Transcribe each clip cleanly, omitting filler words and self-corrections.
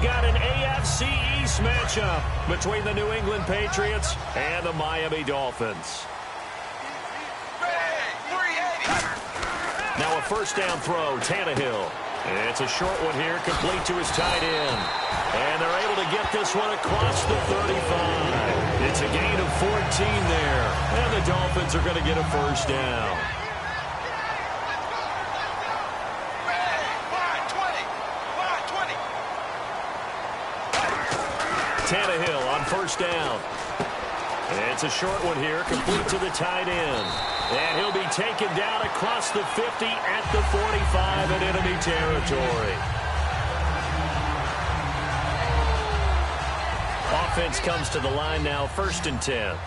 got an AFC East matchup between the New England Patriots and the Miami Dolphins. Now a first down throw, Tannehill. It's a short one here, complete to his tight end. And they're able to get this one across the 35. It's a gain of 14 there. And the Dolphins are going to get a first down. Tannehill on first down. It's a short one here, complete to the tight end. And he'll be taken down across the 50 at the 45 in enemy territory. Offense comes to the line now, 1st and 10.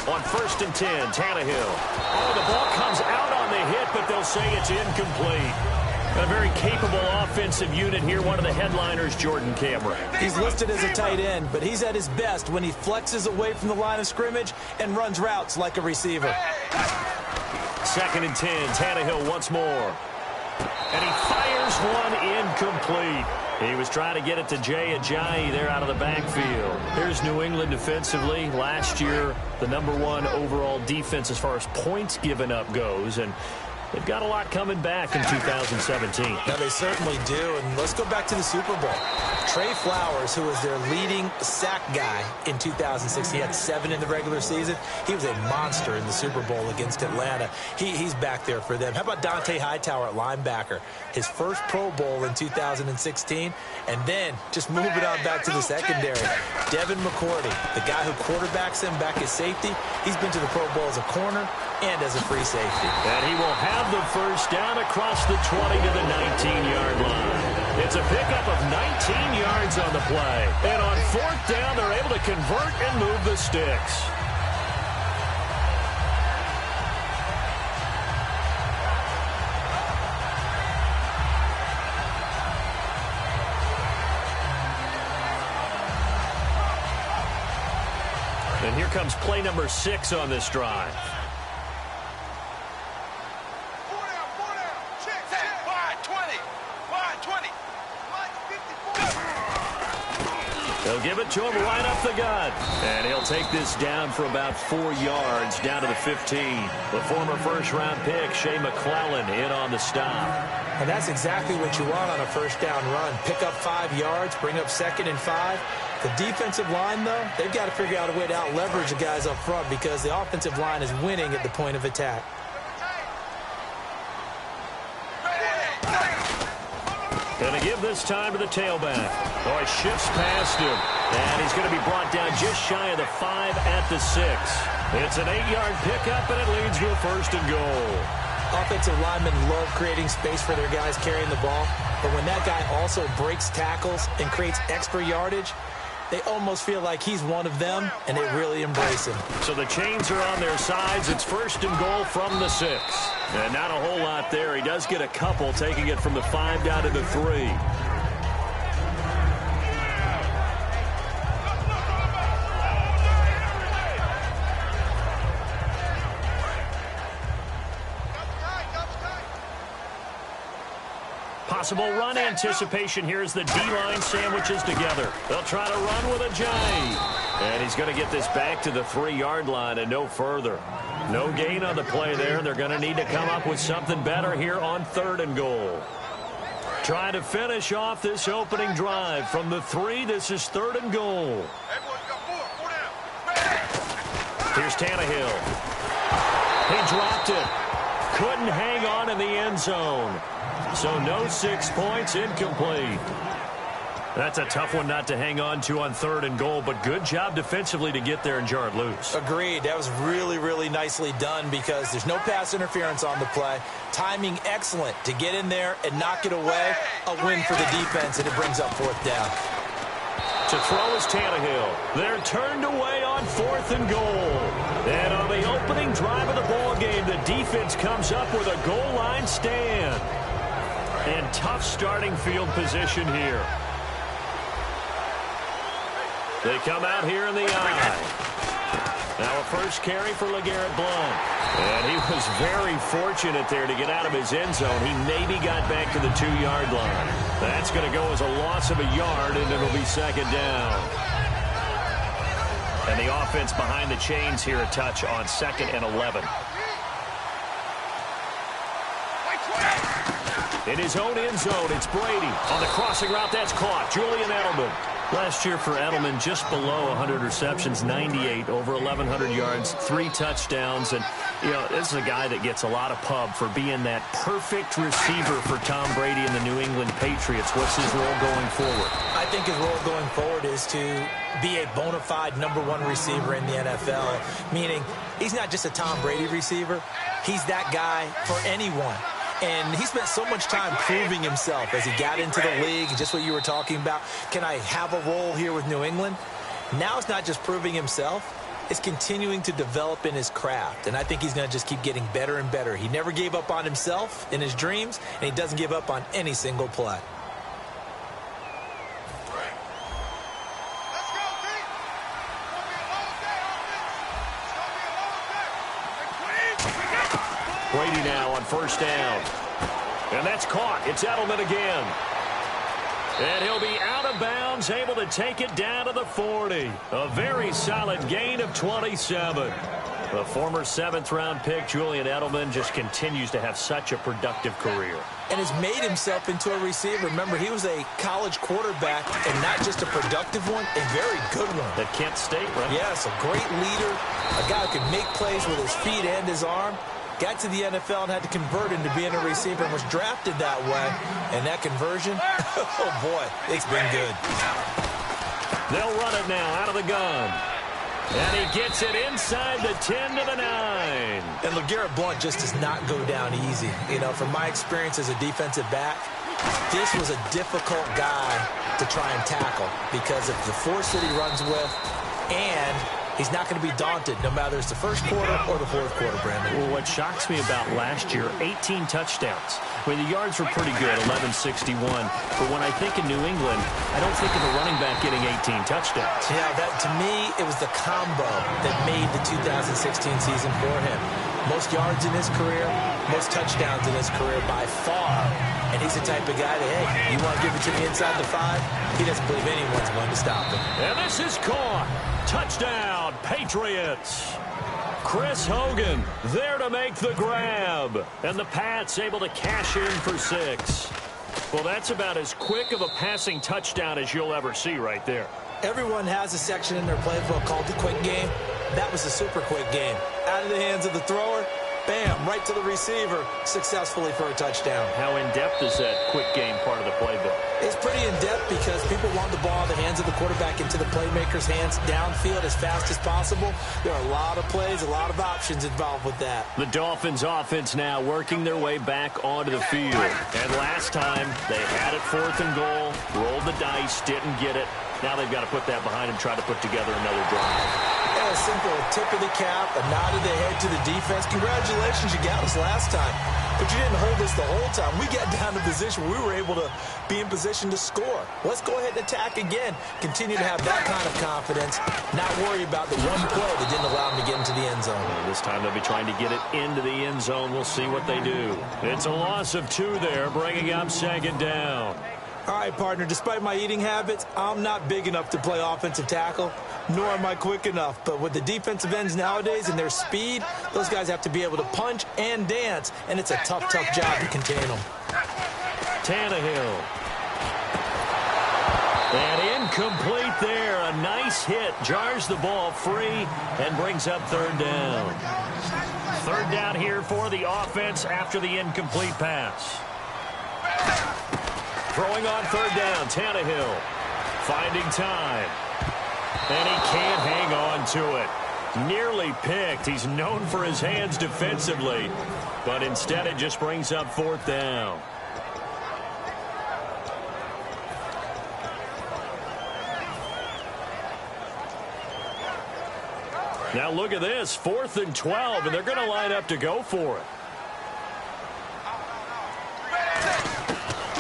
On 1st and 10, Tannehill. Oh, the ball comes out on the hit, but they'll say it's incomplete. A very capable offensive unit here. One of the headliners, Jordan Cameron. He's listed as a tight end, but he's at his best when he flexes away from the line of scrimmage and runs routes like a receiver. 2nd and 10, Tannehill once more. And he fires one incomplete. He was trying to get it to Jaycazzz there out of the backfield. Here's New England defensively. Last year, the #1 overall defense as far as points given up goes. And they've got a lot coming back in 2017. Yeah, they certainly do. And let's go back to the Super Bowl. Trey Flowers, who was their leading sack guy in 2006, he had 7 in the regular season. He was a monster in the Super Bowl against Atlanta. He's back there for them. How about Dante Hightower at linebacker? His first Pro Bowl in 2016. And then just move it on back to the secondary. Devin McCourty, the guy who quarterbacks him back as safety, he's been to the Pro Bowl as a corner and as a free safety. And he will have the first down across the 20 to the 19-yard line. It's a pickup of 19 yards on the play. And on 4th down, they're able to convert and move the sticks. And here comes play number 6 on this drive. They'll give it to him right up the gut. And he'll take this down for about 4 yards, down to the 15. The former first-round pick, Shea McClellan, in on the stop. And that's exactly what you want on a first down run. Pick up 5 yards, bring up 2nd and 5. The defensive line, though, they've got to figure out a way to out-leverage the guys up front because the offensive line is winning at the point of attack. Going to give this time to the tailback. Oh, he shifts past him. And he's going to be brought down just shy of the 5 at the 6. It's an 8-yard pickup, and it leads to a 1st and goal. Offensive linemen love creating space for their guys carrying the ball. But when that guy also breaks tackles and creates extra yardage, they almost feel like he's one of them, and they really embrace him. So the chains are on their sides. It's 1st and goal from the 6. And not a whole lot there. He does get a couple, taking it from the 5 down to the 3. Possible run anticipation here as the D-line sandwiches together. They'll try to run with a J. And he's going to get this back to the 3-yard line and no further. No gain on the play there. They're going to need to come up with something better here on 3rd and goal. Trying to finish off this opening drive from the 3. This is 3rd and goal. Here's Tannehill. He dropped it. Couldn't hang on in the end zone. So no 6 points, incomplete. That's a tough one not to hang on to on 3rd and goal, but good job defensively to get there and jar it loose. Agreed. That was really, really nicely done because there's no pass interference on the play. Timing excellent to get in there and knock it away. A win for the defense, and it brings up 4th down. To throw is Tannehill. They're turned away on 4th and goal. And on the opening drive of the ball game, the defense comes up with a goal line stand. And tough starting field position here. They come out here in the I. Now a first carry for LeGarrette Blount. And he was very fortunate there to get out of his end zone. He maybe got back to the 2-yard line. That's going to go as a loss of a yard, and it'll be second down. And the offense behind the chains here a touch on 2nd and 11. In his own end zone, it's Brady. On the crossing route, that's caught. Julian Edelman. Last year for Edelman, just below 100 receptions, 98, over 1,100 yards, 3 touchdowns. And, you know, this is a guy that gets a lot of pub for being that perfect receiver for Tom Brady and the New England Patriots. What's his role going forward? I think his role going forward is to be a bona fide #1 receiver in the NFL, meaning he's not just a Tom Brady receiver. He's that guy for anyone. And he spent so much time proving himself as he got into the league, just what you were talking about. Can I have a role here with New England? Now it's not just proving himself. It's continuing to develop in his craft. And I think he's going to just keep getting better and better. He never gave up on himself in his dreams, and he doesn't give up on any single play. Brady now on first down. And that's caught. It's Edelman again. And he'll be out of bounds, able to take it down to the 40. A very solid gain of 27. The former 7th-round pick, Julian Edelman, just continues to have such a productive career. And has made himself into a receiver. Remember, he was a college quarterback, and not just a productive one, a very good one. At Kent State, right? Yes, a great leader, a guy who can make plays with his feet and his arm. Got to the NFL and had to convert into being a receiver and was drafted that way. And that conversion, oh boy, it's been good. They'll run it now out of the gun. And he gets it inside the 10 to the 9. And LeGarrette Blount just does not go down easy. You know, from my experience as a defensive back, this was a difficult guy to try and tackle because of the force that he runs with, and he's not going to be daunted no matter it's the first quarter or the fourth quarter, Brandon. Well, what shocks me about last year, 18 touchdowns. I mean, the yards were pretty good, 1161. But when I think of New England, I don't think of a running back getting 18 touchdowns. Yeah, that to me, it was the combo that made the 2016 season for him. Most yards in his career, most touchdowns in his career by far. And he's the type of guy that, hey, you want to give it to me inside the 5? He doesn't believe anyone's going to stop him. And this is caught. Touchdown, Patriots. Chris Hogan there to make the grab. And the Pats able to cash in for 6. Well, that's about as quick of a passing touchdown as you'll ever see right there. Everyone has a section in their playbook called the quick game. That was a super quick game. Out of the hands of the thrower, bam, right to the receiver, successfully for a touchdown. How in-depth is that quick game part of the playbook? It's pretty in-depth because people want the ball in the hands of the quarterback into the playmaker's hands downfield as fast as possible. There are a lot of plays, a lot of options involved with that. The Dolphins offense now working their way back onto the field. And last time, they had it 4th and goal, rolled the dice, didn't get it. Now they've got to put that behind and try to put together another drive. Yeah, a simple tip of the cap, a nod of the head to the defense. Congratulations, you got us last time. But you didn't hold us the whole time. We got down to position where we were able to be in position to score. Let's go ahead and attack again. Continue to have that kind of confidence. Not worry about the one play that didn't allow them to get into the end zone. Well, this time they'll be trying to get it into the end zone. We'll see what they do. It's a loss of 2 there, bringing up 2nd down. All right, partner, despite my eating habits, I'm not big enough to play offensive tackle, nor am I quick enough. But with the defensive ends nowadays and their speed, those guys have to be able to punch and dance, and it's a tough, tough job to contain them. Tannehill. And incomplete there. A nice hit. Jars the ball free and brings up 3rd down. 3rd down here for the offense after the incomplete pass. Throwing on 3rd down, Tannehill. Finding time. And he can't hang on to it. Nearly picked. He's known for his hands defensively. But instead it just brings up 4th down. Now look at this. 4th and 12, and they're going to line up to go for it.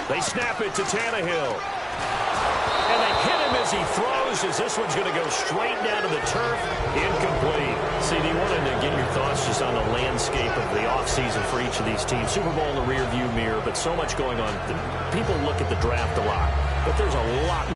They snap it to Tannehill. And they hit him as he throws, as this one's going to go straight down to the turf. Incomplete. CD, wanted to get your thoughts just on the landscape of the offseason for each of these teams. Super Bowl in the rearview mirror, but so much going on. People look at the draft a lot, but there's a lot